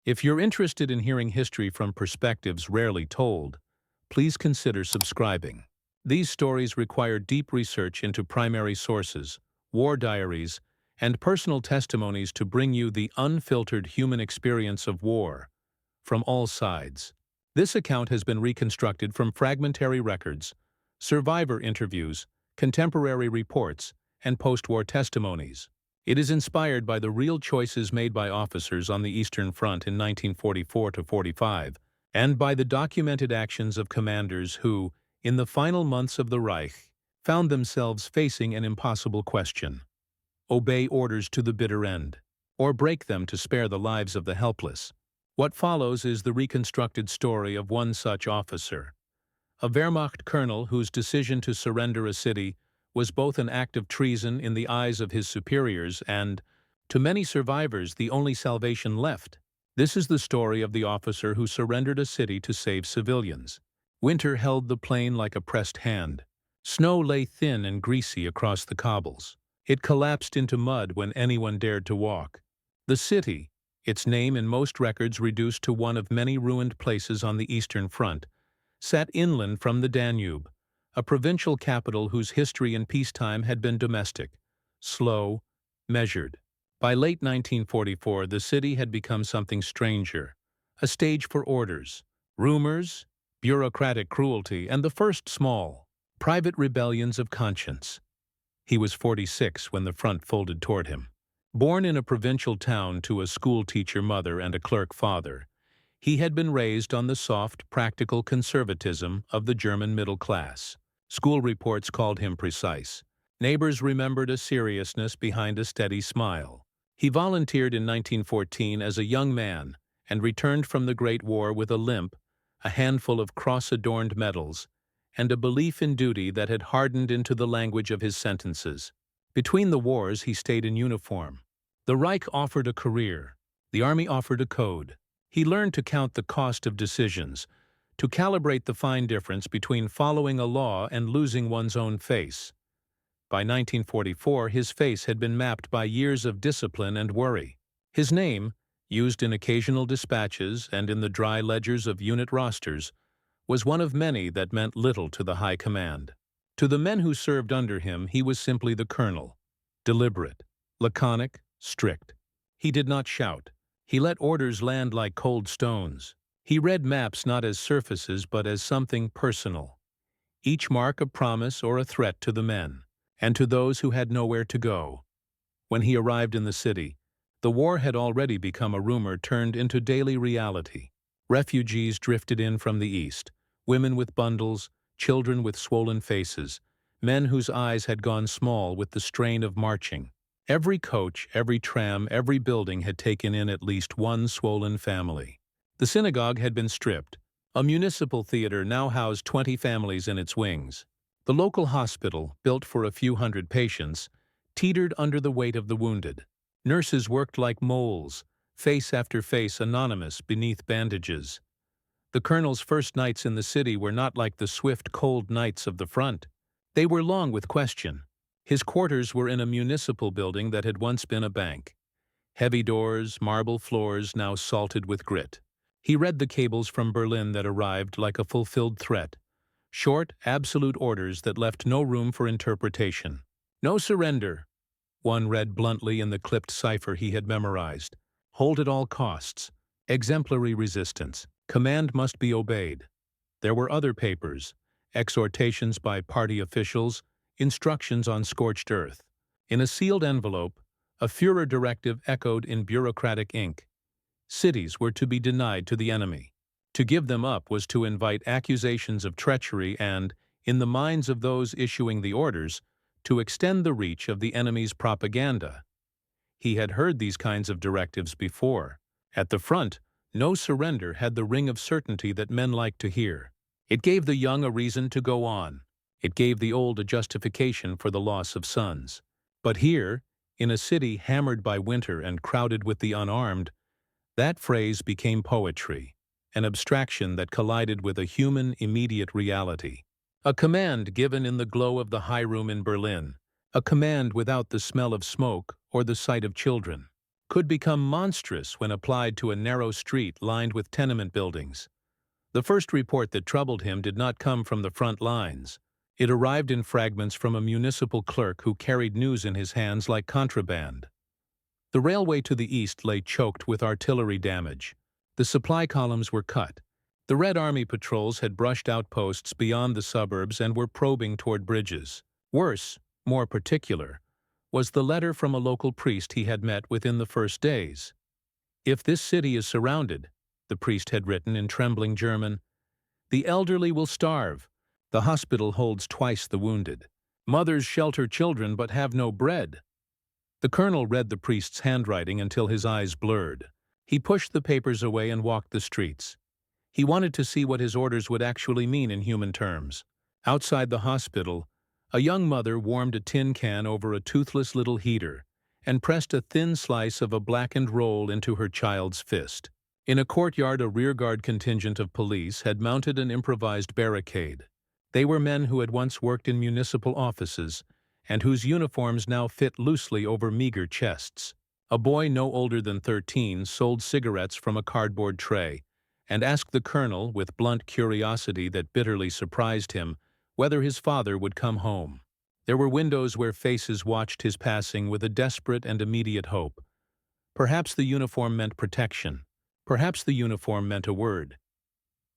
If you're interested in hearing history from perspectives rarely told, please consider subscribing. These stories require deep research into primary sources, war diaries, and personal testimonies to bring you the unfiltered human experience of war, from all sides. This account has been reconstructed from fragmentary records, survivor interviews, contemporary reports, and post-war testimonies. It is inspired by the real choices made by officers on the Eastern Front in 1944–45, and by the documented actions of commanders who, in the final months of the Reich, found themselves facing an impossible question: obey orders to the bitter end, or break them to spare the lives of the helpless. What follows is the reconstructed story of one such officer, a Wehrmacht colonel whose decision to surrender a city was both an act of treason in the eyes of his superiors and, to many survivors, the only salvation left. This is the story of the officer who surrendered a city to save civilians. Winter held the plain like a pressed hand. Snow lay thin and greasy across the cobbles. It collapsed into mud when anyone dared to walk. The city, its name in most records reduced to one of many ruined places on the Eastern Front, sat inland from the Danube, a provincial capital whose history in peacetime had been domestic, slow, measured. By late 1944, the city had become something stranger, a stage for orders, rumors, bureaucratic cruelty, and the first small, private rebellions of conscience. He was 46 when the front folded toward him. Born in a provincial town to a school-teacher mother and a clerk father, he had been raised on the soft, practical conservatism of the German middle class. School reports called him precise. Neighbors remembered a seriousness behind a steady smile. He volunteered in 1914 as a young man and returned from the Great War with a limp, a handful of cross-adorned medals, and a belief in duty that had hardened into the language of his sentences. Between the wars, he stayed in uniform. The Reich offered a career. The army offered a code. He learned to count the cost of decisions, to calibrate the fine difference between following a law and losing one's own face. By 1944, his face had been mapped by years of discipline and worry. His name, used in occasional dispatches and in the dry ledgers of unit rosters, was one of many that meant little to the high command. To the men who served under him, he was simply the colonel, deliberate, laconic, strict. He did not shout. He let orders land like cold stones. He read maps not as surfaces but as something personal, each mark a promise or a threat to the men, and to those who had nowhere to go. When he arrived in the city, the war had already become a rumor turned into daily reality. Refugees drifted in from the east, women with bundles, children with swollen faces, men whose eyes had gone small with the strain of marching. Every coach, every tram, every building had taken in at least one swollen family. The synagogue had been stripped. A municipal theater now housed 20 families in its wings. The local hospital, built for a few hundred patients, teetered under the weight of the wounded. Nurses worked like moles, face after face anonymous beneath bandages. The colonel's first nights in the city were not like the swift, cold nights of the front. They were long with question. His quarters were in a municipal building that had once been a bank. Heavy doors, marble floors now salted with grit. He read the cables from Berlin that arrived like a fulfilled threat. Short, absolute orders that left no room for interpretation. No surrender, one read bluntly in the clipped cipher he had memorized. Hold at all costs. Exemplary resistance. Command must be obeyed. There were other papers, exhortations by party officials, instructions on scorched earth. In a sealed envelope, a Führer directive echoed in bureaucratic ink. Cities were to be denied to the enemy. To give them up was to invite accusations of treachery and, in the minds of those issuing the orders, to extend the reach of the enemy's propaganda. He had heard these kinds of directives before. At the front, no surrender had the ring of certainty that men liked to hear. It gave the young a reason to go on. It gave the old a justification for the loss of sons. But here, in a city hammered by winter and crowded with the unarmed, that phrase became poetry, an abstraction that collided with a human, immediate reality. A command given in the glow of the high room in Berlin, a command without the smell of smoke or the sight of children. could become monstrous when applied to a narrow street lined with tenement buildings. The first report that troubled him did not come from the front lines. It arrived in fragments from a municipal clerk who carried news in his hands like contraband. The railway to the east lay choked with artillery damage. The supply columns were cut. The Red Army patrols had brushed outposts beyond the suburbs and were probing toward bridges. Worse, more particular, was the letter from a local priest he had met within the first days. "If this city is surrounded," the priest had written in trembling German, "the elderly will starve. The hospital holds twice the wounded. Mothers shelter children but have no bread." The colonel read the priest's handwriting until his eyes blurred. He pushed the papers away and walked the streets. He wanted to see what his orders would actually mean in human terms. Outside the hospital, a young mother warmed a tin can over a toothless little heater and pressed a thin slice of a blackened roll into her child's fist. In a courtyard, a rearguard contingent of police had mounted an improvised barricade. They were men who had once worked in municipal offices and whose uniforms now fit loosely over meager chests. A boy no older than 13 sold cigarettes from a cardboard tray and asked the colonel, with blunt curiosity that bitterly surprised him, whether his father would come home. There were windows where faces watched his passing with a desperate and immediate hope. Perhaps the uniform meant protection. Perhaps the uniform meant a word.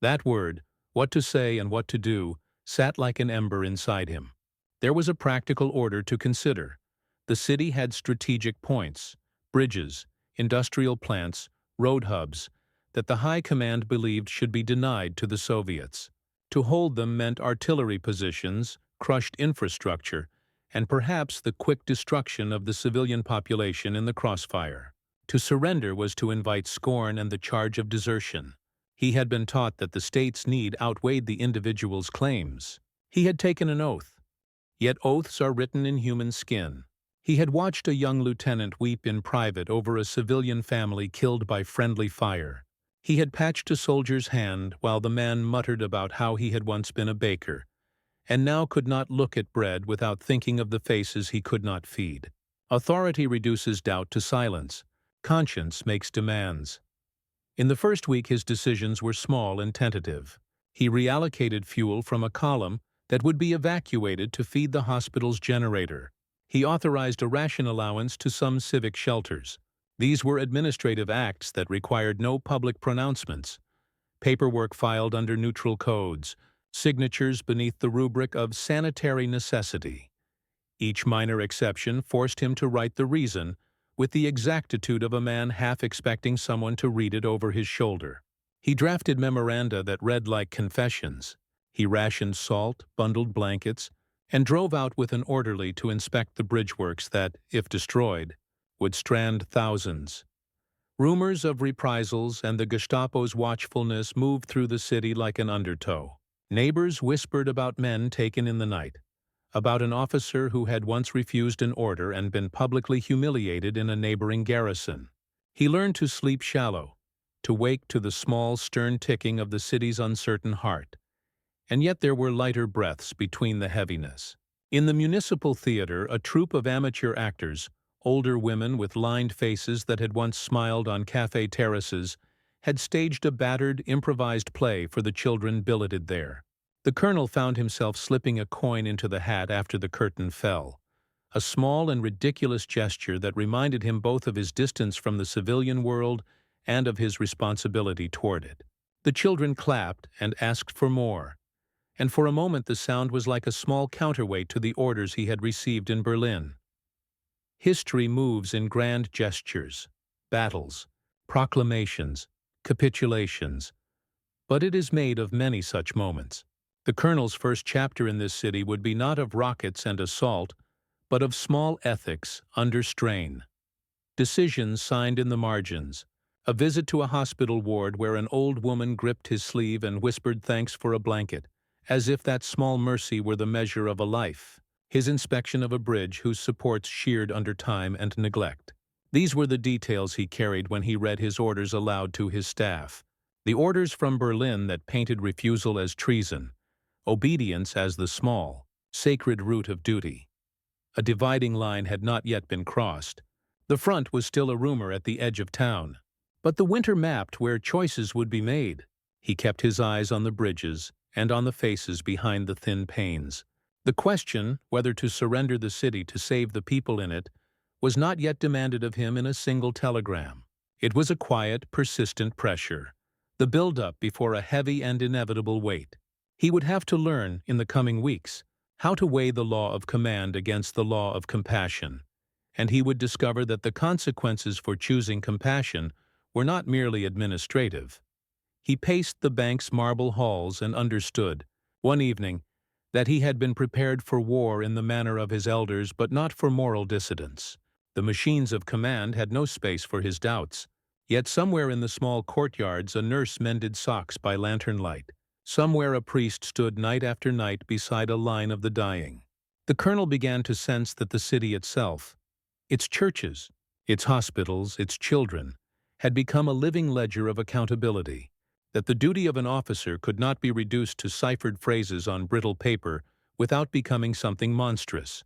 That word, what to say and what to do, sat like an ember inside him. There was a practical order to consider. The city had strategic points, bridges, industrial plants, road hubs, that the High Command believed should be denied to the Soviets. To hold them meant artillery positions, crushed infrastructure, and perhaps the quick destruction of the civilian population in the crossfire. To surrender was to invite scorn and the charge of desertion. He had been taught that the state's need outweighed the individual's claims. He had taken an oath. Yet oaths are written in human skin. He had watched a young lieutenant weep in private over a civilian family killed by friendly fire. He had patched a soldier's hand while the man muttered about how he had once been a baker, and now could not look at bread without thinking of the faces he could not feed. Authority reduces doubt to silence. Conscience makes demands. In the first week, his decisions were small and tentative. He reallocated fuel from a column that would be evacuated to feed the hospital's generator. He authorized a ration allowance to some civic shelters. These were administrative acts that required no public pronouncements. Paperwork filed under neutral codes, signatures beneath the rubric of sanitary necessity. Each minor exception forced him to write the reason with the exactitude of a man half expecting someone to read it over his shoulder. He drafted memoranda that read like confessions. He rationed salt, bundled blankets, and drove out with an orderly to inspect the bridgeworks that, if destroyed, would strand thousands. Rumors of reprisals and the Gestapo's watchfulness moved through the city like an undertow. Neighbors whispered about men taken in the night, about an officer who had once refused an order and been publicly humiliated in a neighboring garrison. He learned to sleep shallow, to wake to the small, stern ticking of the city's uncertain heart. And yet there were lighter breaths between the heaviness. In the municipal theater, a troupe of amateur actors, older women with lined faces that had once smiled on cafe terraces, had staged a battered, improvised play for the children billeted there. The colonel found himself slipping a coin into the hat after the curtain fell, a small and ridiculous gesture that reminded him both of his distance from the civilian world and of his responsibility toward it. The children clapped and asked for more, and for a moment the sound was like a small counterweight to the orders he had received in Berlin. History moves in grand gestures, battles, proclamations, capitulations, but it is made of many such moments. The colonel's first chapter in this city would be not of rockets and assault, but of small ethics under strain. Decisions signed in the margins, a visit to a hospital ward where an old woman gripped his sleeve and whispered thanks for a blanket, as if that small mercy were the measure of a life. His inspection of a bridge whose supports sheared under time and neglect. These were the details he carried when he read his orders aloud to his staff. The orders from Berlin that painted refusal as treason, obedience as the small, sacred root of duty. A dividing line had not yet been crossed, The front was still a rumor at the edge of town. But the winter mapped where choices would be made. He kept his eyes on the bridges and on the faces behind the thin panes. The question, whether to surrender the city to save the people in it, was not yet demanded of him in a single telegram. It was a quiet, persistent pressure, the build-up before a heavy and inevitable weight. He would have to learn, in the coming weeks, how to weigh the law of command against the law of compassion, and he would discover that the consequences for choosing compassion were not merely administrative. He paced the bank's marble halls and understood, one evening, that he had been prepared for war in the manner of his elders but not for moral dissidence. The machines of command had no space for his doubts. Yet somewhere in the small courtyards a nurse mended socks by lantern light. Somewhere a priest stood night after night beside a line of the dying. The colonel began to sense that the city itself, its churches, its hospitals, its children, had become a living ledger of accountability, that the duty of an officer could not be reduced to ciphered phrases on brittle paper without becoming something monstrous.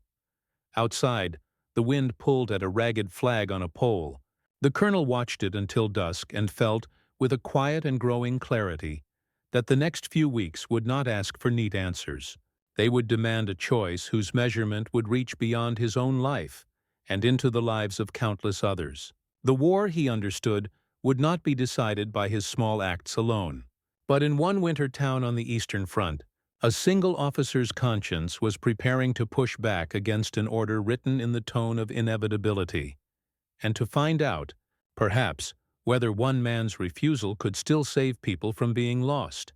Outside, the wind pulled at a ragged flag on a pole. The colonel watched it until dusk and felt, with a quiet and growing clarity, that the next few weeks would not ask for neat answers. They would demand a choice whose measurement would reach beyond his own life and into the lives of countless others. The war, he understood, would not be decided by his small acts alone. But in one winter town on the Eastern Front, a single officer's conscience was preparing to push back against an order written in the tone of inevitability, and to find out, perhaps, whether one man's refusal could still save people from being lost.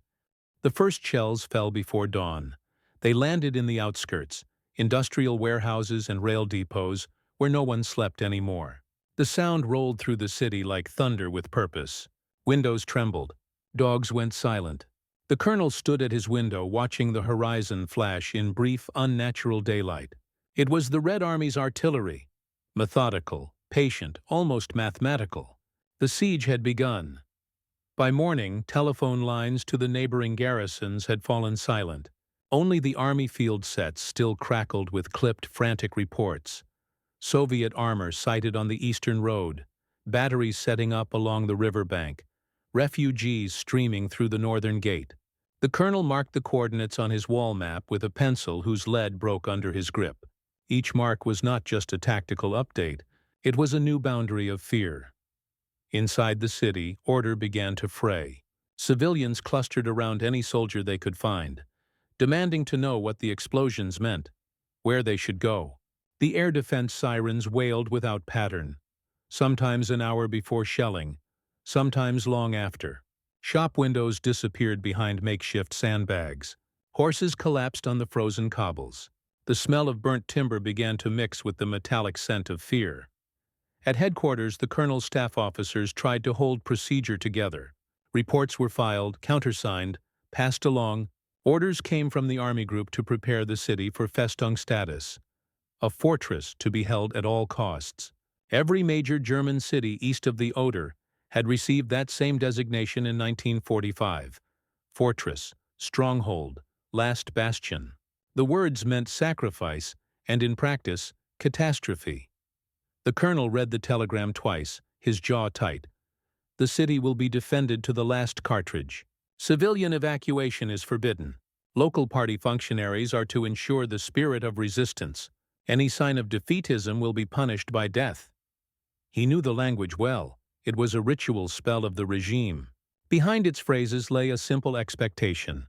The first shells fell before dawn. They landed in the outskirts, industrial warehouses and rail depots, where no one slept anymore. The sound rolled through the city like thunder with purpose. Windows trembled. Dogs went silent. The colonel stood at his window watching the horizon flash in brief, unnatural daylight. It was the Red Army's artillery, methodical, patient, almost mathematical. The siege had begun. By morning, telephone lines to the neighboring garrisons had fallen silent. Only the army field sets still crackled with clipped, frantic reports. Soviet armor sighted on the eastern road, batteries setting up along the riverbank, refugees streaming through the northern gate. The colonel marked the coordinates on his wall map with a pencil whose lead broke under his grip. Each mark was not just a tactical update, it was a new boundary of fear. Inside the city, order began to fray. Civilians clustered around any soldier they could find, demanding to know what the explosions meant, where they should go. The air defense sirens wailed without pattern, sometimes an hour before shelling, sometimes long after. Shop windows disappeared behind makeshift sandbags. Horses collapsed on the frozen cobbles. The smell of burnt timber began to mix with the metallic scent of fear. At headquarters, the colonel's staff officers tried to hold procedure together. Reports were filed, countersigned, passed along. Orders came from the army group to prepare the city for Festung status, a fortress to be held at all costs. Every major German city east of the Oder had received that same designation in 1945. Fortress, stronghold, last bastion. The words meant sacrifice, and in practice, catastrophe. The colonel read the telegram twice, his jaw tight. The city will be defended to the last cartridge. Civilian evacuation is forbidden. Local party functionaries are to ensure the spirit of resistance. Any sign of defeatism will be punished by death. He knew the language well. It was a ritual spell of the regime. Behind its phrases lay a simple expectation: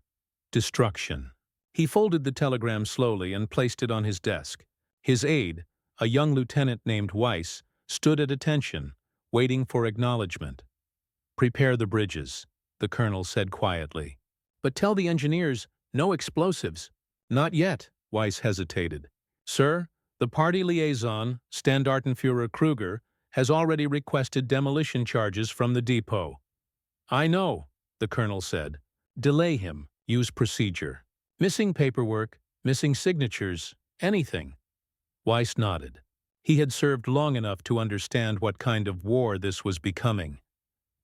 destruction. He folded the telegram slowly and placed it on his desk. His aide, a young lieutenant named Weiss, stood at attention, waiting for acknowledgement. "Prepare the bridges," the colonel said quietly. "But tell the engineers, no explosives." "Not yet," Weiss hesitated. "Sir, the party liaison, Standartenführer Kruger, has already requested demolition charges from the depot." "I know," the colonel said. "Delay him. Use procedure. Missing paperwork, missing signatures, anything." Weiss nodded. He had served long enough to understand what kind of war this was becoming.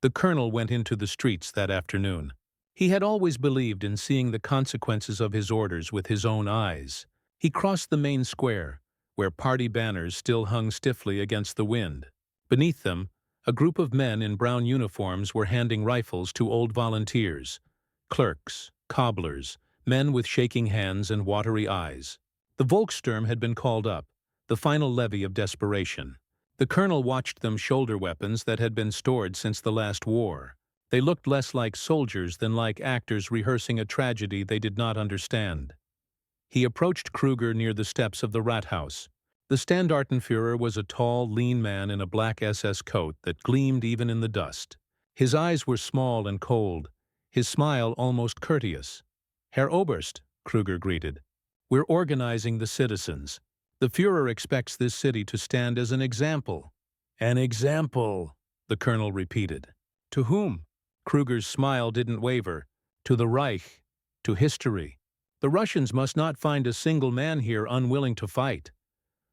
The colonel went into the streets that afternoon. He had always believed in seeing the consequences of his orders with his own eyes. He crossed the main square, where party banners still hung stiffly against the wind. Beneath them, a group of men in brown uniforms were handing rifles to old volunteers, clerks, cobblers, men with shaking hands and watery eyes. The Volkssturm had been called up, the final levy of desperation. The colonel watched them shoulder weapons that had been stored since the last war. They looked less like soldiers than like actors rehearsing a tragedy they did not understand. He approached Kruger near the steps of the Rathaus. The Standartenführer was a tall, lean man in a black SS coat that gleamed even in the dust. His eyes were small and cold, his smile almost courteous. "Herr Oberst," Kruger greeted. "We're organizing the citizens. The Führer expects this city to stand as an example." "An example," the colonel repeated. "To whom?" Kruger's smile didn't waver. "To the Reich. To history. The Russians must not find a single man here unwilling to fight."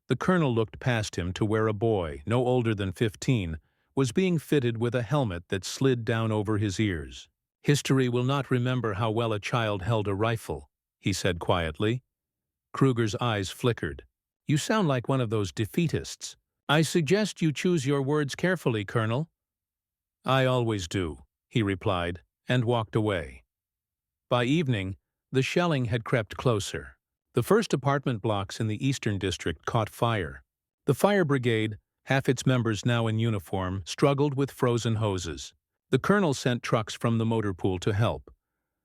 The colonel looked past him to where a boy, no older than 15, was being fitted with a helmet that slid down over his ears. "History will not remember how well a child held a rifle," he said quietly. Kruger's eyes flickered. "You sound like one of those defeatists. I suggest you choose your words carefully, Colonel." "I always do," he replied, and walked away. By evening, the shelling had crept closer. The first apartment blocks in the Eastern District caught fire. The fire brigade, half its members now in uniform, struggled with frozen hoses. The colonel sent trucks from the motor pool to help,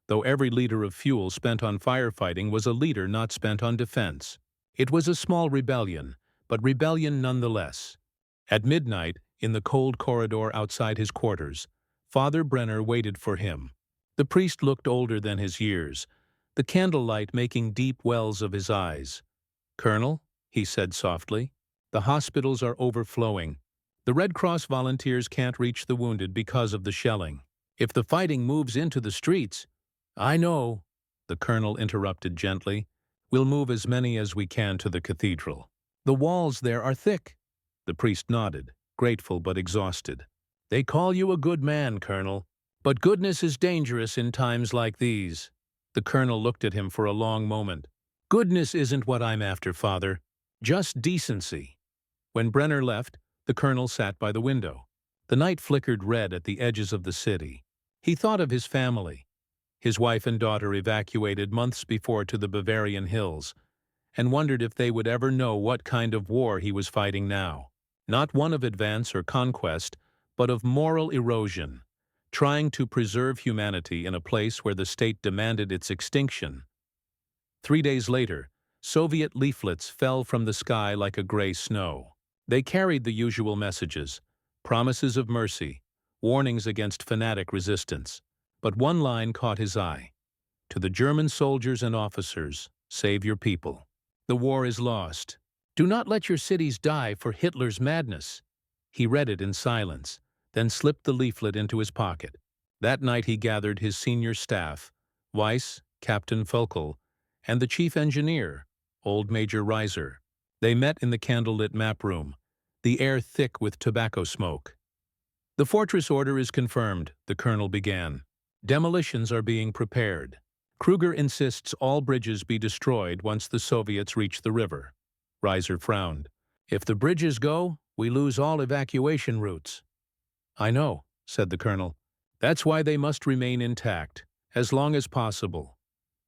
though every liter of fuel spent on firefighting was a liter not spent on defense. It was a small rebellion, but rebellion nonetheless. At midnight, in the cold corridor outside his quarters, Father Brenner waited for him. The priest looked older than his years, the candlelight making deep wells of his eyes. "Colonel," he said softly, "the hospitals are overflowing. The Red Cross volunteers can't reach the wounded because of the shelling. If the fighting moves into the streets—" "I know," the colonel interrupted gently. "We'll move as many as we can to the cathedral. The walls there are thick." The priest nodded, grateful but exhausted. "They call you a good man, Colonel. But goodness is dangerous in times like these." The colonel looked at him for a long moment. "Goodness isn't what I'm after, Father. Just decency." When Brenner left, the colonel sat by the window. The night flickered red at the edges of the city. He thought of his family. His wife and daughter evacuated months before to the Bavarian hills, and wondered if they would ever know what kind of war he was fighting now. Not one of advance or conquest, but of moral erosion, trying to preserve humanity in a place where the state demanded its extinction. 3 days later, Soviet leaflets fell from the sky like a gray snow. They carried the usual messages, promises of mercy, warnings against fanatic resistance. But one line caught his eye. "To the German soldiers and officers, save your people. The war is lost. Do not let your cities die for Hitler's madness." He read it in silence, then slipped the leaflet into his pocket. That night he gathered his senior staff, Weiss, Captain Völkel, and the chief engineer, old Major Reiser. They met in the candlelit map room, the air thick with tobacco smoke. "The fortress order is confirmed," the colonel began. "Demolitions are being prepared. Kruger insists all bridges be destroyed once the Soviets reach the river." Reiser frowned. "If the bridges go, we lose all evacuation routes." "I know," said the colonel. "That's why they must remain intact, as long as possible."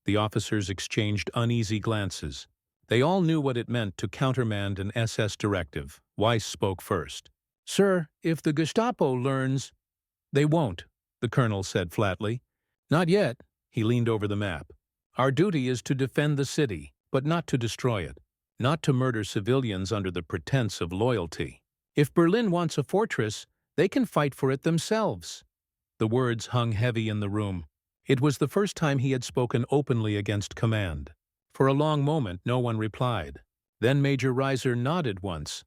The officers exchanged uneasy glances. They all knew what it meant to countermand an SS directive. Weiss spoke first. "Sir, if the Gestapo learns—" "They won't," the colonel said flatly. "Not yet." He leaned over the map. "Our duty is to defend the city, but not to destroy it, not to murder civilians under the pretense of loyalty. If Berlin wants a fortress, they can fight for it themselves." The words hung heavy in the room. It was the first time he had spoken openly against command. For a long moment, no one replied. Then Major Reiser nodded once.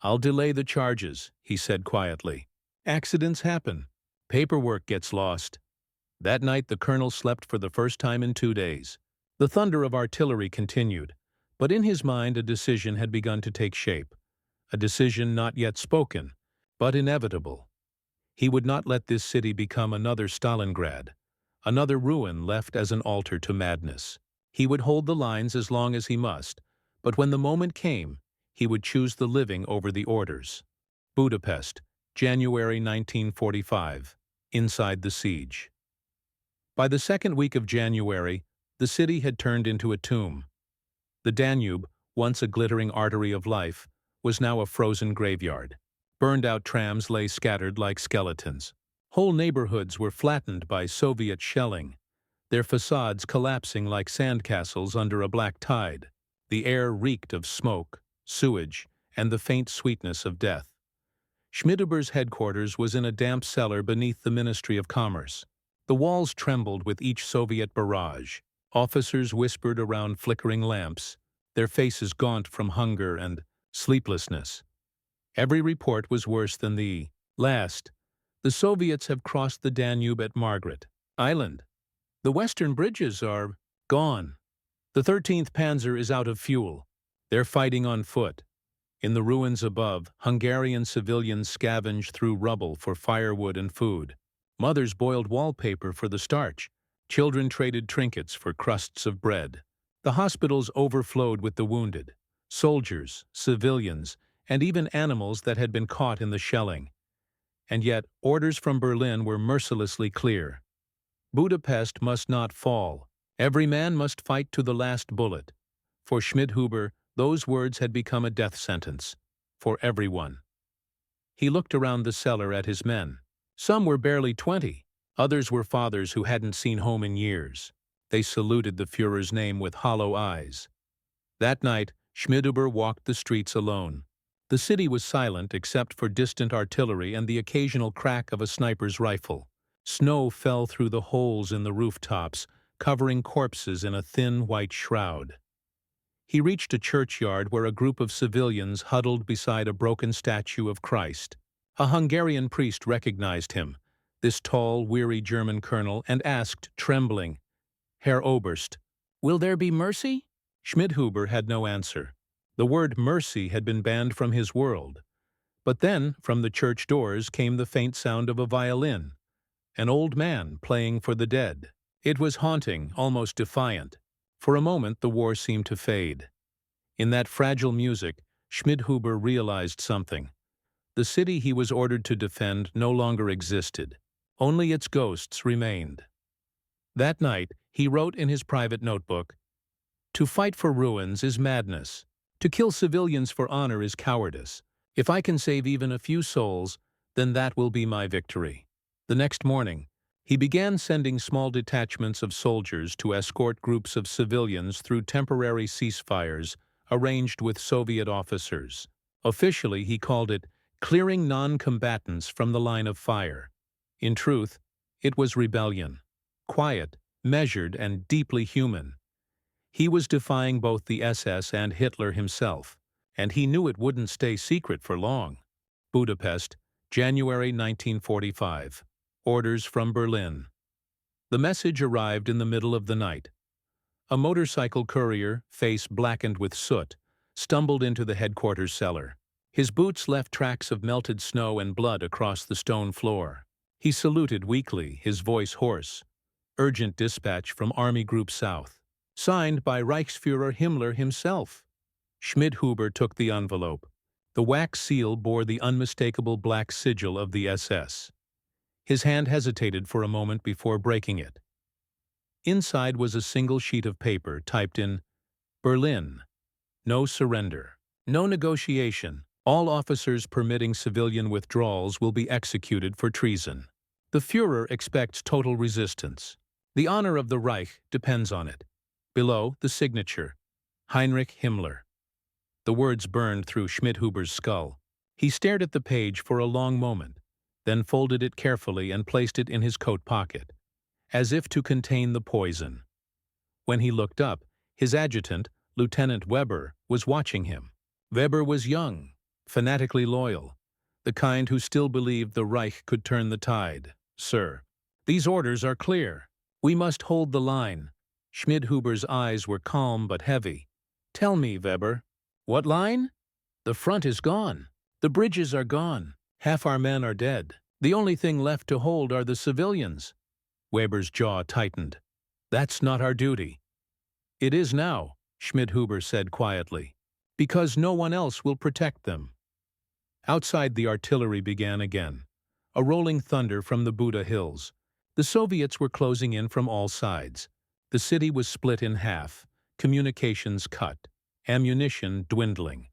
"I'll delay the charges," he said quietly. "Accidents happen. Paperwork gets lost." That night the colonel slept for the first time in 2 days. The thunder of artillery continued, but in his mind a decision had begun to take shape. A decision not yet spoken, but inevitable. He would not let this city become another Stalingrad, another ruin left as an altar to madness. He would hold the lines as long as he must, but when the moment came, he would choose the living over the orders. Budapest, January 1945. Inside the siege. By the second week of January, the city had turned into a tomb. The Danube, once a glittering artery of life, was now a frozen graveyard. Burned-out trams lay scattered like skeletons. Whole neighborhoods were flattened by Soviet shelling, their facades collapsing like sandcastles under a black tide. The air reeked of smoke, sewage, and the faint sweetness of death. Schmidhuber's headquarters was in a damp cellar beneath the Ministry of Commerce. The walls trembled with each Soviet barrage. Officers whispered around flickering lamps, their faces gaunt from hunger and sleeplessness. Every report was worse than the last. The Soviets have crossed the Danube at Margaret Island. The western bridges are gone. The 13th Panzer is out of fuel. They're fighting on foot. In the ruins above, Hungarian civilians scavenged through rubble for firewood and food. Mothers boiled wallpaper for the starch. Children traded trinkets for crusts of bread. The hospitals overflowed with the wounded, soldiers, civilians, and even animals that had been caught in the shelling. And yet, orders from Berlin were mercilessly clear. Budapest must not fall. Every man must fight to the last bullet. For Schmidhuber, those words had become a death sentence. For everyone. He looked around the cellar at his men. Some were barely 20. Others were fathers who hadn't seen home in years. They saluted the Führer's name with hollow eyes. That night, Schmidhuber walked the streets alone. The city was silent except for distant artillery and the occasional crack of a sniper's rifle. Snow fell through the holes in the rooftops, covering corpses in a thin white shroud. He reached a churchyard where a group of civilians huddled beside a broken statue of Christ. A Hungarian priest recognized him, this tall, weary German colonel, and asked, trembling, "Herr Oberst, will there be mercy?" Schmidhuber had no answer. The word mercy had been banned from his world. But then, from the church doors came the faint sound of a violin, an old man playing for the dead. It was haunting, almost defiant. For a moment the war seemed to fade. In that fragile music, Schmidhuber realized something. The city he was ordered to defend no longer existed. Only its ghosts remained. That night, he wrote in his private notebook, "To fight for ruins is madness. To kill civilians for honor is cowardice. If I can save even a few souls, then that will be my victory." The next morning, he began sending small detachments of soldiers to escort groups of civilians through temporary ceasefires arranged with Soviet officers. Officially, he called it clearing non-combatants from the line of fire. In truth, it was rebellion. Quiet, measured, and deeply human. He was defying both the SS and Hitler himself, and he knew it wouldn't stay secret for long. Budapest, January 1945. Orders from Berlin. The message arrived in the middle of the night. A motorcycle courier, face blackened with soot, stumbled into the headquarters cellar. His boots left tracks of melted snow and blood across the stone floor. He saluted weakly, his voice hoarse. Urgent dispatch from Army Group South. Signed by Reichsführer Himmler himself. Schmidhuber took the envelope. The wax seal bore the unmistakable black sigil of the SS. His hand hesitated for a moment before breaking it. Inside was a single sheet of paper typed in Berlin. No surrender. No negotiation. All officers permitting civilian withdrawals will be executed for treason. The Führer expects total resistance. The honor of the Reich depends on it. Below, the signature, Heinrich Himmler. The words burned through Schmidhuber's skull. He stared at the page for a long moment, then folded it carefully and placed it in his coat pocket, as if to contain the poison. When he looked up, his adjutant, Lieutenant Weber, was watching him. Weber was young, fanatically loyal, the kind who still believed the Reich could turn the tide. "Sir, these orders are clear. We must hold the line." Schmidhuber's eyes were calm but heavy. "Tell me, Weber, what line?" "The front is gone. The bridges are gone. Half our men are dead. The only thing left to hold are the civilians." Weber's jaw tightened. "That's not our duty." "It is now," Schmidhuber said quietly. Because no one else will protect them. Outside, the artillery began again. A rolling thunder from the Buda Hills. The Soviets were closing in from all sides. The city was split in half, communications cut, ammunition dwindling.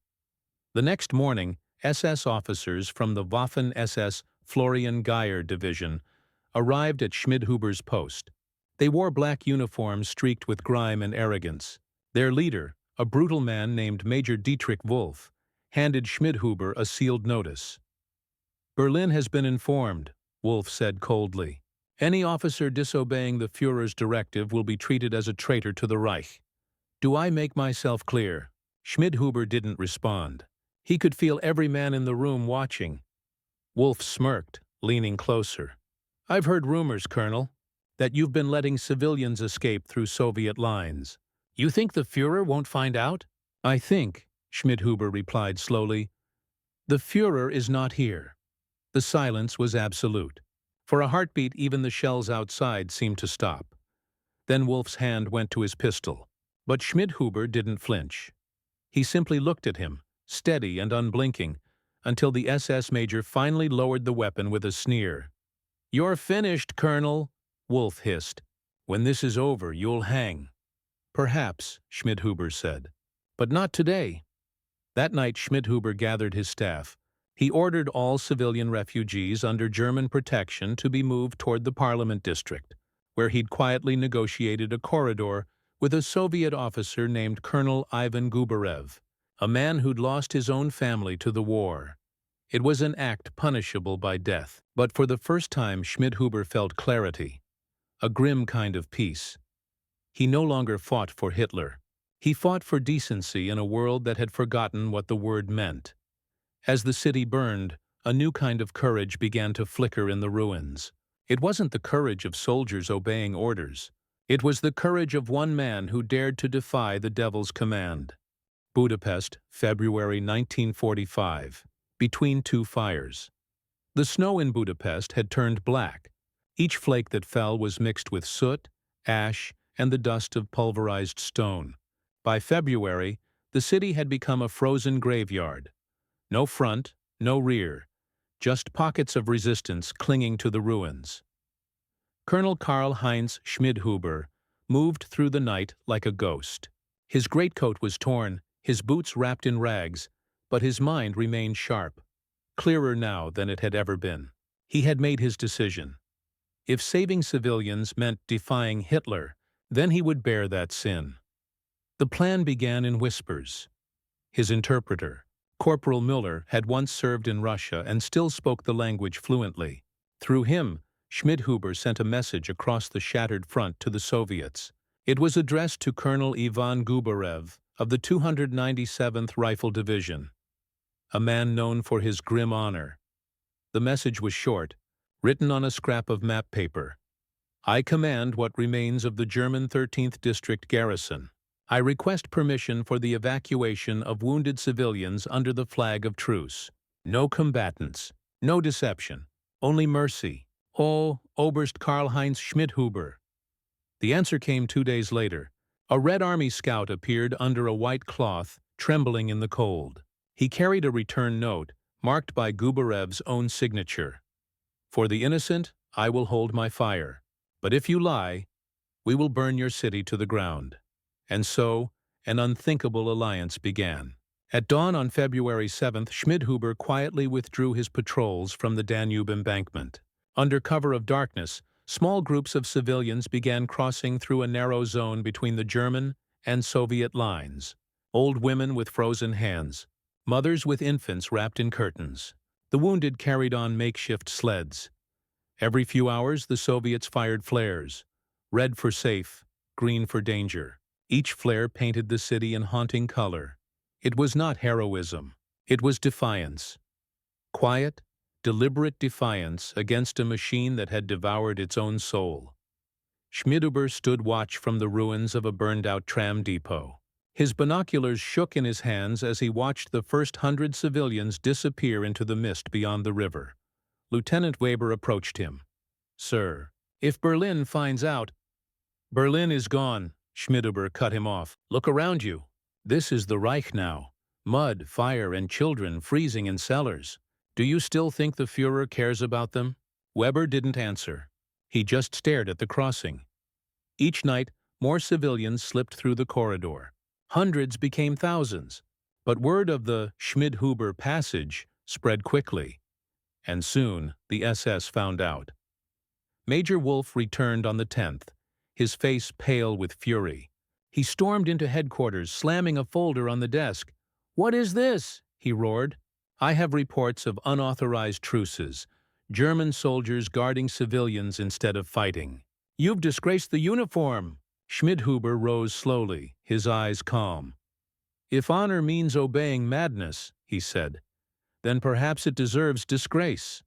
The next morning, SS officers from the Waffen-SS Florian Geyer division arrived at Schmidhuber's post. They wore black uniforms streaked with grime and arrogance. Their leader, a brutal man named Major Dietrich Wolf, handed Schmidhuber a sealed notice. "Berlin has been informed," Wolf said coldly. "Any officer disobeying the Führer's directive will be treated as a traitor to the Reich. Do I make myself clear?" Schmidhuber didn't respond. He could feel every man in the room watching. Wolf smirked, leaning closer. "I've heard rumors, Colonel, that you've been letting civilians escape through Soviet lines. You think the Führer won't find out?" "I think," Schmidhuber replied slowly, "the Führer is not here." The silence was absolute. For a heartbeat, even the shells outside seemed to stop. Then Wolf's hand went to his pistol. But Schmidhuber didn't flinch. He simply looked at him, steady and unblinking, until the SS major finally lowered the weapon with a sneer. "You're finished, Colonel," Wolf hissed. "When this is over, you'll hang." "Perhaps," Schmidhuber said. "But not today." That night Schmidhuber gathered his staff. He ordered all civilian refugees under German protection to be moved toward the Parliament district, where he'd quietly negotiated a corridor with a Soviet officer named Colonel Ivan Gubarev, a man who'd lost his own family to the war. It was an act punishable by death, but for the first time Schmidhuber felt clarity, a grim kind of peace. He no longer fought for Hitler. He fought for decency in a world that had forgotten what the word meant. As the city burned, a new kind of courage began to flicker in the ruins. It wasn't the courage of soldiers obeying orders. It was the courage of one man who dared to defy the devil's command. Budapest, February 1945. Between two fires. The snow in Budapest had turned black. Each flake that fell was mixed with soot, ash, and the dust of pulverized stone. By February, the city had become a frozen graveyard. No front, no rear, just pockets of resistance clinging to the ruins. Colonel Karl-Heinz Schmidhuber moved through the night like a ghost. His greatcoat was torn, his boots wrapped in rags, but his mind remained sharp, clearer now than it had ever been. He had made his decision. If saving civilians meant defying Hitler, then he would bear that sin. The plan began in whispers. His interpreter, Corporal Müller, had once served in Russia and still spoke the language fluently. Through him, Schmidhuber sent a message across the shattered front to the Soviets. It was addressed to Colonel Ivan Gubarev of the 297th Rifle Division, a man known for his grim honor. The message was short, written on a scrap of map paper. "I command what remains of the German 13th District garrison. I request permission for the evacuation of wounded civilians under the flag of truce. No combatants, no deception, only mercy. Oh, Oberst Karl-Heinz Schmidhuber." The answer came 2 days later. A Red Army scout appeared under a white cloth, trembling in the cold. He carried a return note, marked by Gubarev's own signature. "For the innocent, I will hold my fire. But if you lie, we will burn your city to the ground." And so, an unthinkable alliance began. At dawn on February 7th, Schmidhuber quietly withdrew his patrols from the Danube embankment. Under cover of darkness, small groups of civilians began crossing through a narrow zone between the German and Soviet lines. Old women with frozen hands, mothers with infants wrapped in curtains. The wounded carried on makeshift sleds. Every few hours, the Soviets fired flares, red for safe, green for danger. Each flare painted the city in haunting color. It was not heroism. It was defiance. Quiet, deliberate defiance against a machine that had devoured its own soul. Schmidhuber stood watch from the ruins of a burned-out tram depot. His binoculars shook in his hands as he watched the first 100 civilians disappear into the mist beyond the river. Lieutenant Weber approached him. "Sir, if Berlin finds out—" "Berlin is gone," Schmidhuber cut him off. "Look around you. This is the Reich now. Mud, fire, and children freezing in cellars. Do you still think the Führer cares about them? Weber didn't answer. He just stared at the crossing. Each night, more civilians slipped through the corridor. Hundreds became thousands. But word of the Schmidhuber passage spread quickly. And soon, the SS found out. Major Wolf returned on the 10th, his face pale with fury. He stormed into headquarters, slamming a folder on the desk. "What is this?" he roared. "I have reports of unauthorized truces, German soldiers guarding civilians instead of fighting." "You've disgraced the uniform." Schmidhuber rose slowly, his eyes calm. "If honor means obeying madness," he said, "then perhaps it deserves disgrace."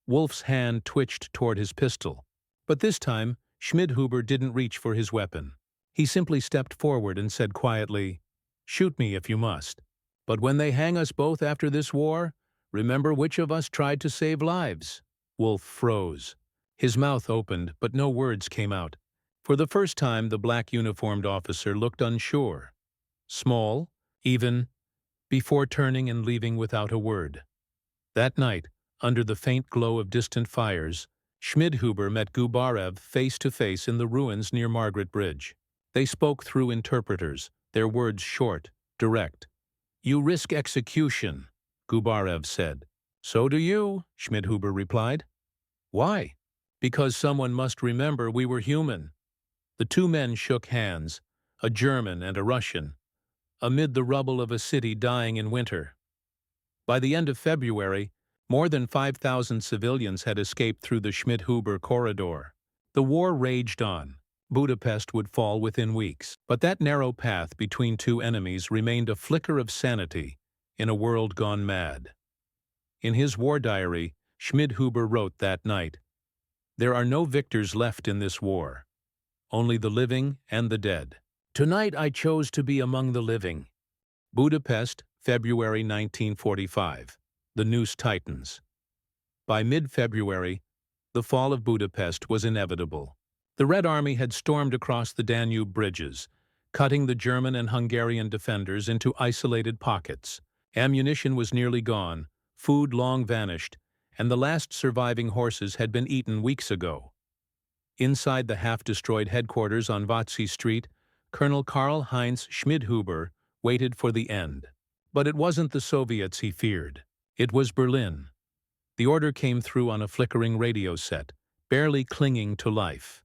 Wolf's hand twitched toward his pistol. But this time, Schmidhuber didn't reach for his weapon. He simply stepped forward and said quietly, "Shoot me if you must. But when they hang us both after this war, remember which of us tried to save lives." Wolf froze. His mouth opened, but no words came out. For the first time, the black uniformed officer looked unsure. Small, even, before turning and leaving without a word. That night, under the faint glow of distant fires, Schmidhuber met Gubarev face to face in the ruins near Margaret Bridge. They spoke through interpreters, their words short, direct. "You risk execution," Gubarev said. "So do you," Schmidhuber replied. "Why?" "Because someone must remember we were human." The two men shook hands, a German and a Russian, amid the rubble of a city dying in winter. By the end of February, more than 5,000 civilians had escaped through the Schmidhuber corridor. The war raged on. Budapest would fall within weeks. But that narrow path between two enemies remained a flicker of sanity in a world gone mad. In his war diary, Schmidhuber wrote that night, "There are no victors left in this war, only the living and the dead. Tonight I chose to be among the living." Budapest, February 1945. The noose tightens. By mid-February, the fall of Budapest was inevitable. The Red Army had stormed across the Danube bridges, cutting the German and Hungarian defenders into isolated pockets. Ammunition was nearly gone, food long vanished, and the last surviving horses had been eaten weeks ago. Inside the half-destroyed headquarters on WWII Street, Colonel Karl-Heinz Schmidhuber waited for the end. But it wasn't the Soviets he feared. It was Berlin. The order came through on a flickering radio set, barely clinging to life.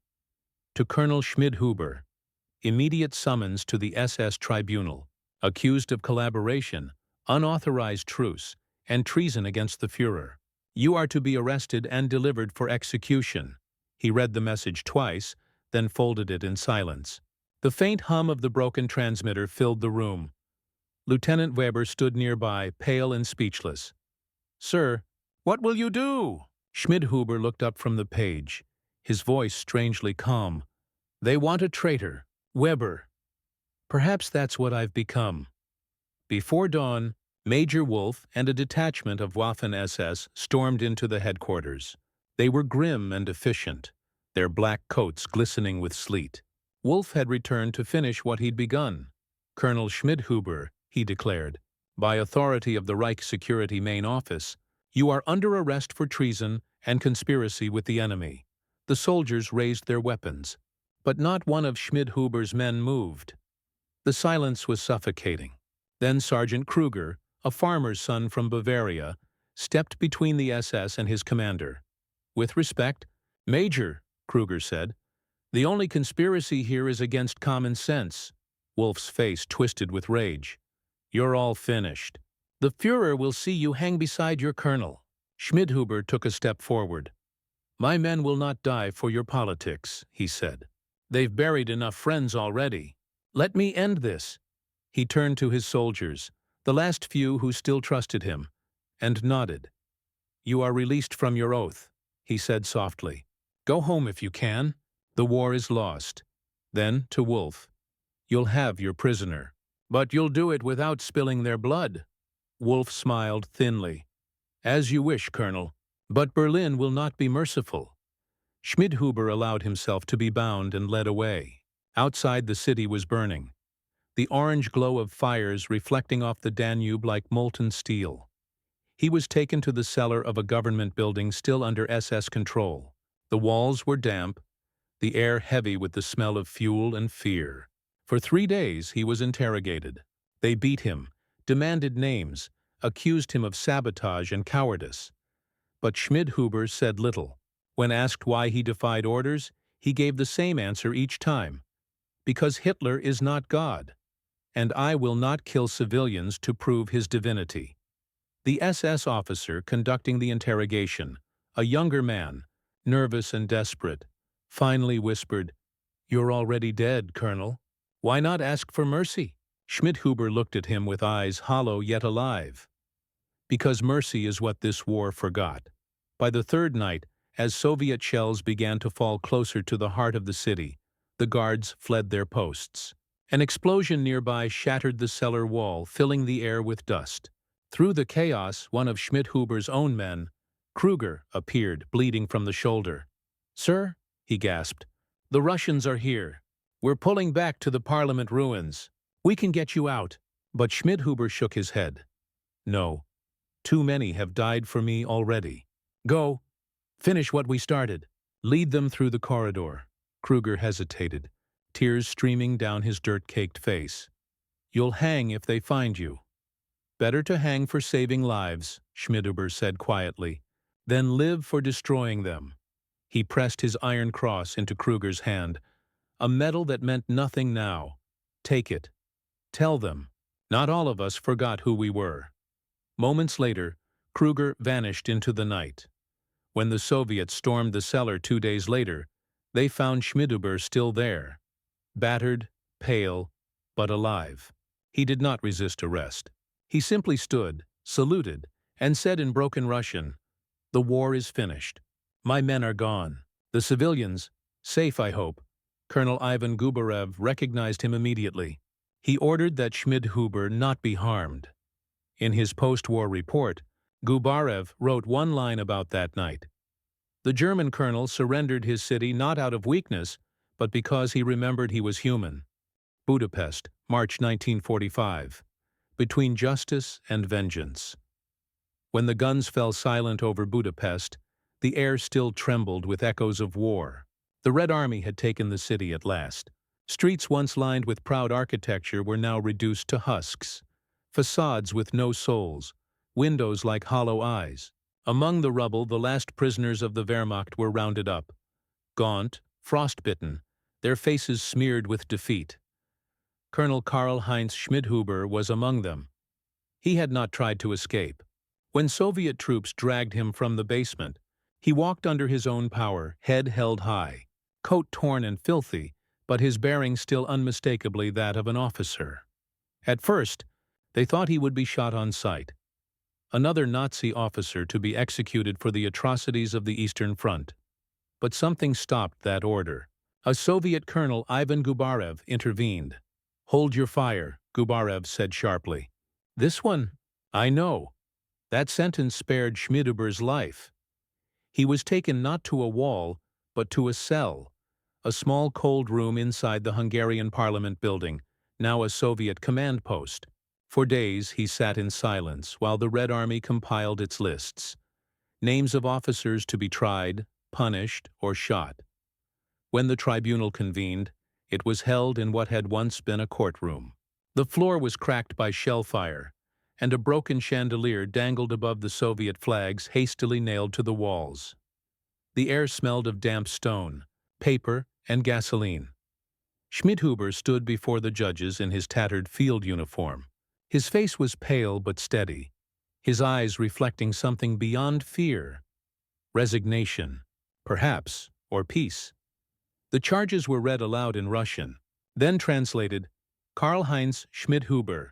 To Colonel Schmidhuber, immediate summons to the SS tribunal, accused of collaboration, unauthorized truce, and treason against the Führer. You are to be arrested and delivered for execution. He read the message twice, then folded it in silence. The faint hum of the broken transmitter filled the room. Lieutenant Weber stood nearby, pale and speechless. "Sir, what will you do?" Schmidhuber looked up from the page, his voice strangely calm. "They want a traitor, Weber. Perhaps that's what I've become." Before dawn, Major Wolf and a detachment of Waffen-SS stormed into the headquarters. They were grim and efficient, their black coats glistening with sleet. Wolf had returned to finish what he'd begun. "Colonel Schmidhuber," he declared, "by authority of the Reich Security Main Office, you are under arrest for treason and conspiracy with the enemy." The soldiers raised their weapons, but not one of Schmidhuber's men moved. The silence was suffocating. Then Sergeant Kruger, a farmer's son from Bavaria, stepped between the SS and his commander. "With respect, Major," Kruger said, "the only conspiracy here is against common sense." Wolf's face twisted with rage. "You're all finished. The Führer will see you hang beside your colonel." Schmidhuber took a step forward. "My men will not die for your politics," he said. "They've buried enough friends already. Let me end this." He turned to his soldiers, the last few who still trusted him, and nodded. "You are released from your oath," he said softly. "Go home if you can. The war is lost." Then, to Wolf, "You'll have your prisoner. But you'll do it without spilling their blood." Wolf smiled thinly. "As you wish, Colonel. But Berlin will not be merciful." Schmidhuber allowed himself to be bound and led away. Outside, the city was burning. the orange glow of fires reflecting off the Danube like molten steel. He was taken to the cellar of a government building still under SS control. The walls were damp, the air heavy with the smell of fuel and fear. For 3 days he was interrogated. They beat him, demanded names, accused him of sabotage and cowardice. But Schmidhuber said little. When asked why he defied orders, he gave the same answer each time. Because Hitler is not God, and I will not kill civilians to prove his divinity. The SS officer conducting the interrogation, a younger man, nervous and desperate, finally whispered, "You're already dead, Colonel. Why not ask for mercy?" Schmidhuber looked at him with eyes hollow yet alive. Because mercy is what this war forgot. By the third night, as Soviet shells began to fall closer to the heart of the city, the guards fled their posts. An explosion nearby shattered the cellar wall, filling the air with dust. Through the chaos, one of Schmidhuber's own men, Kruger, appeared, bleeding from the shoulder. "Sir," he gasped, "the Russians are here. We're pulling back to the Parliament ruins. We can get you out." But Schmidhuber shook his head. "No. Too many have died for me already. Go. Finish what we started. Lead them through the corridor." Kruger hesitated, tears streaming down his dirt-caked face. "You'll hang if they find you." "Better to hang for saving lives," Schmidhuber said quietly, "than live for destroying them." He pressed his iron cross into Kruger's hand, a medal that meant nothing now. "Take it. Tell them. Not all of us forgot who we were." Moments later, Kruger vanished into the night. When the Soviets stormed the cellar 2 days later, they found Schmidhuber still there, battered, pale, but alive. He did not resist arrest. He simply stood, saluted, and said in broken Russian, "The war is finished. My men are gone. The civilians, safe I hope." Colonel Ivan Gubarev recognized him immediately. He ordered that Schmidhuber not be harmed. In his post-war report, Gubarev wrote one line about that night. The German colonel surrendered his city not out of weakness, but because he remembered he was human. Budapest, March 1945. Between justice and vengeance. When the guns fell silent over Budapest, the air still trembled with echoes of war. The Red Army had taken the city at last. Streets once lined with proud architecture were now reduced to husks. Facades with no souls, windows like hollow eyes. Among the rubble, the last prisoners of the Wehrmacht were rounded up. Gaunt, frostbitten, their faces smeared with defeat. Colonel Karl-Heinz Schmidhuber was among them. He had not tried to escape. When Soviet troops dragged him from the basement, he walked under his own power, head held high, coat torn and filthy, but his bearing still unmistakably that of an officer. At first, they thought he would be shot on sight. Another Nazi officer to be executed for the atrocities of the Eastern Front. But something stopped that order. A Soviet colonel, Ivan Gubarev, intervened. "Hold your fire," Gubarev said sharply. "This one? I know." That sentence spared Schmidhuber's life. He was taken not to a wall, but to a cell, a small cold room inside the Hungarian Parliament building, now a Soviet command post. For days he sat in silence while the Red Army compiled its lists. Names of officers to be tried, punished, or shot. When the tribunal convened, it was held in what had once been a courtroom. The floor was cracked by shell fire, and a broken chandelier dangled above the Soviet flags hastily nailed to the walls. The air smelled of damp stone, paper, and gasoline. Schmidhuber stood before the judges in his tattered field uniform. His face was pale but steady, his eyes reflecting something beyond fear. Resignation, perhaps, or peace. The charges were read aloud in Russian, then translated. Karl-Heinz Schmidhuber,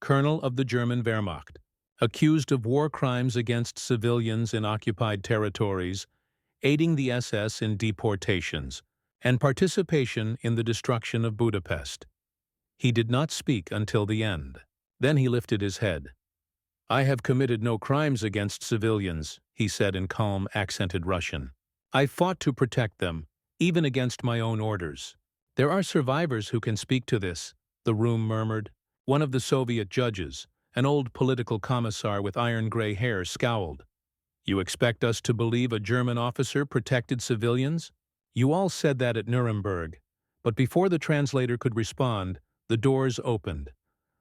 colonel of the German Wehrmacht, accused of war crimes against civilians in occupied territories, aiding the SS in deportations, and participation in the destruction of Budapest. He did not speak until the end. Then he lifted his head. "I have committed no crimes against civilians," he said in calm, accented Russian. "I fought to protect them, even against my own orders. There are survivors who can speak to this, the room murmured. One of the Soviet judges, an old political commissar with iron-gray hair, scowled. You expect us to believe a German officer protected civilians? You all said that at Nuremberg. But before the translator could respond, the doors opened.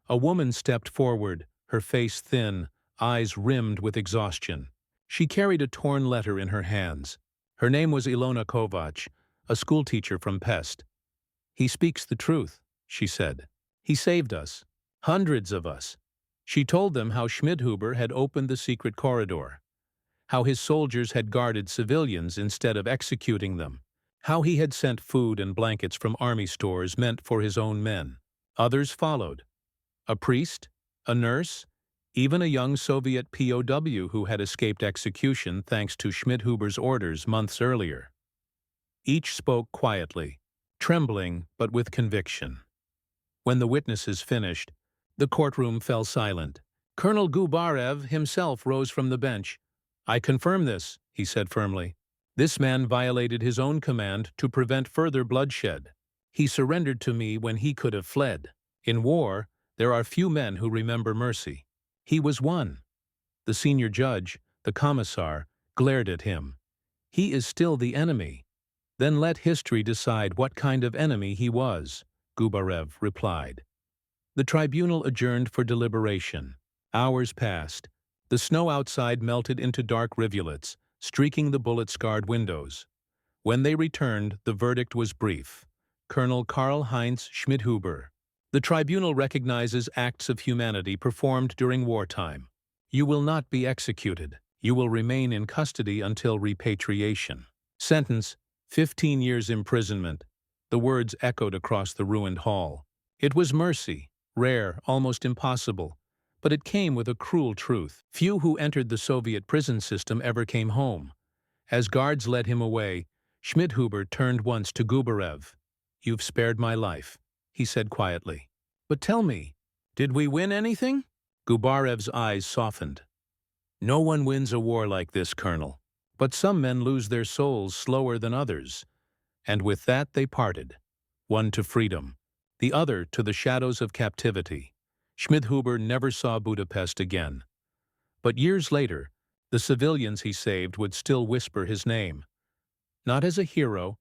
A woman stepped forward, her face thin, eyes rimmed with exhaustion. She carried a torn letter in her hands. Her name was Ilona Kovac, a schoolteacher from Pest. He speaks the truth, she said. He saved us. Hundreds of us. She told them how Schmidhuber had opened the secret corridor, how his soldiers had guarded civilians instead of executing them, how he had sent food and blankets from army stores meant for his own men. Others followed. A priest, a nurse, even a young Soviet POW who had escaped execution thanks to Schmidhuber's orders months earlier. Each spoke quietly, trembling but with conviction. When the witnesses finished, the courtroom fell silent. Colonel Gubarev himself rose from the bench. I confirm this, he said firmly. This man violated his own command to prevent further bloodshed. He surrendered to me when he could have fled. In war, there are few men who remember mercy. He was one. The senior judge, the commissar, glared at him. He is still the enemy. Then let history decide what kind of enemy he was, Gubarev replied. The tribunal adjourned for deliberation. Hours passed. The snow outside melted into dark rivulets, streaking the bullet-scarred windows. When they returned, the verdict was brief. Colonel Karl-Heinz Schmidhuber. The tribunal recognizes acts of humanity performed during wartime. You will not be executed. You will remain in custody until repatriation. Sentence, 15 years imprisonment. The words echoed across the ruined hall. It was mercy, rare, almost impossible, but it came with a cruel truth. Few who entered the Soviet prison system ever came home. As guards led him away, Schmidhuber turned once to Gubarev. You've spared my life, he said quietly. But tell me, did we win anything? Gubarev's eyes softened. No one wins a war like this, Colonel. But some men lose their souls slower than others. And with that they parted. One to freedom, the other to the shadows of captivity. Schmidhuber never saw Budapest again. But years later, the civilians he saved would still whisper his name. Not as a hero,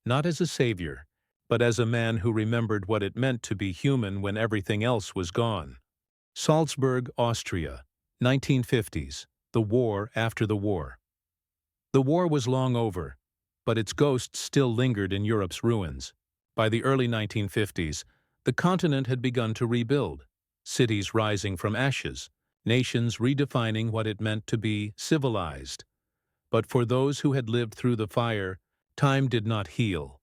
not as a savior, but as a man who remembered what it meant to be human when everything else was gone. Salzburg, Austria, 1950s, the war after the war. The war was long over, but its ghosts still lingered in Europe's ruins. By the early 1950s, the continent had begun to rebuild, cities rising from ashes, nations redefining what it meant to be civilized. But for those who had lived through the fire, time did not heal.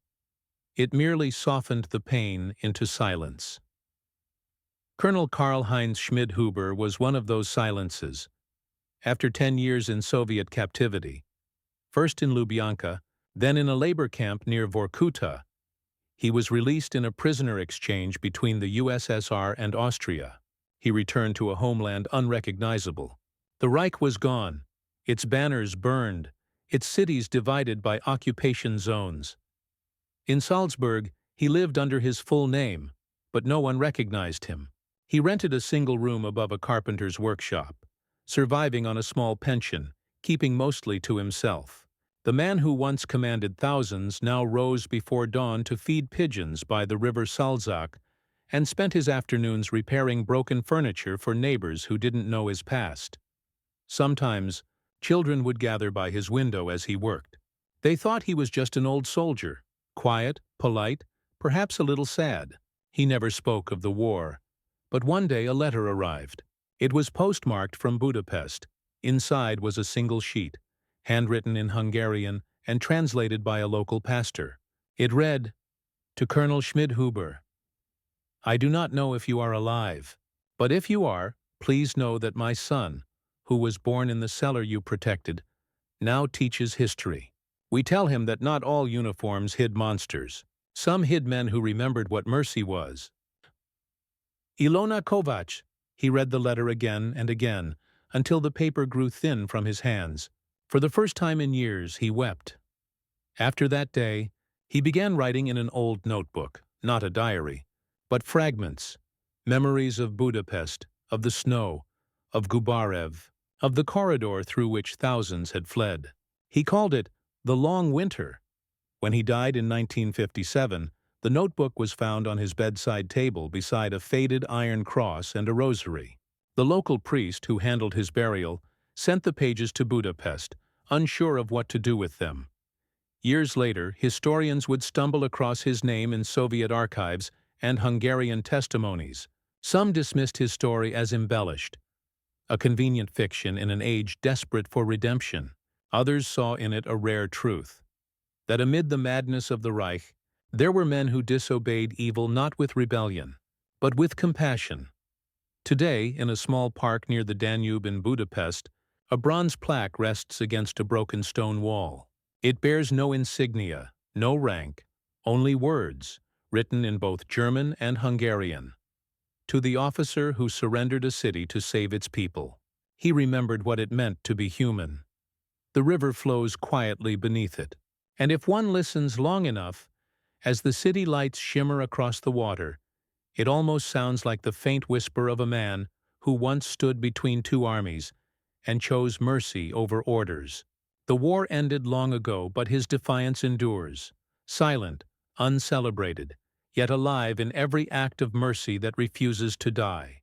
It merely softened the pain into silence. Colonel Karl-Heinz Schmidhuber was one of those silences. After 10 years in Soviet captivity, first in Lubyanka, then in a labor camp near Vorkuta, he was released in a prisoner exchange between the USSR and Austria. He returned to a homeland unrecognizable. The Reich was gone, its banners burned, its cities divided by occupation zones. In Salzburg, he lived under his full name, but no one recognized him. He rented a single room above a carpenter's workshop, surviving on a small pension, keeping mostly to himself. The man who once commanded thousands now rose before dawn to feed pigeons by the river Salzach and spent his afternoons repairing broken furniture for neighbors who didn't know his past. Sometimes, children would gather by his window as he worked. They thought he was just an old soldier, quiet, polite, perhaps a little sad. He never spoke of the war. But one day a letter arrived. It was postmarked from Budapest. Inside was a single sheet, handwritten in Hungarian and translated by a local pastor. It read, "To Colonel Schmidhuber, I do not know if you are alive, but if you are, please know that my son, who was born in the cellar you protected, now teaches history. We tell him that not all uniforms hid monsters. Some hid men who remembered what mercy was." Ilona Kovac. He read the letter again and again, until the paper grew thin from his hands. For the first time in years, he wept. After that day, he began writing in an old notebook, not a diary. but fragments, memories of Budapest, of the snow, of Gubarev, of the corridor through which thousands had fled. He called it the Long Winter. When he died in 1957, the notebook was found on his bedside table beside a faded iron cross and a rosary. The local priest who handled his burial sent the pages to Budapest, unsure of what to do with them. Years later, historians would stumble across his name in Soviet archives and Hungarian testimonies. Some dismissed his story as embellished, a convenient fiction in an age desperate for redemption. Others saw in it a rare truth, that amid the madness of the Reich, there were men who disobeyed evil not with rebellion, but with compassion. Today, in a small park near the Danube in Budapest, a bronze plaque rests against a broken stone wall. It bears no insignia, no rank, only words, written in both German and Hungarian. To the officer who surrendered a city to save its people. He remembered what it meant to be human. The river flows quietly beneath it, and if one listens long enough, as the city lights shimmer across the water, it almost sounds like the faint whisper of a man who once stood between two armies and chose mercy over orders. The war ended long ago, but his defiance endures, silent, uncelebrated, yet alive in every act of mercy that refuses to die.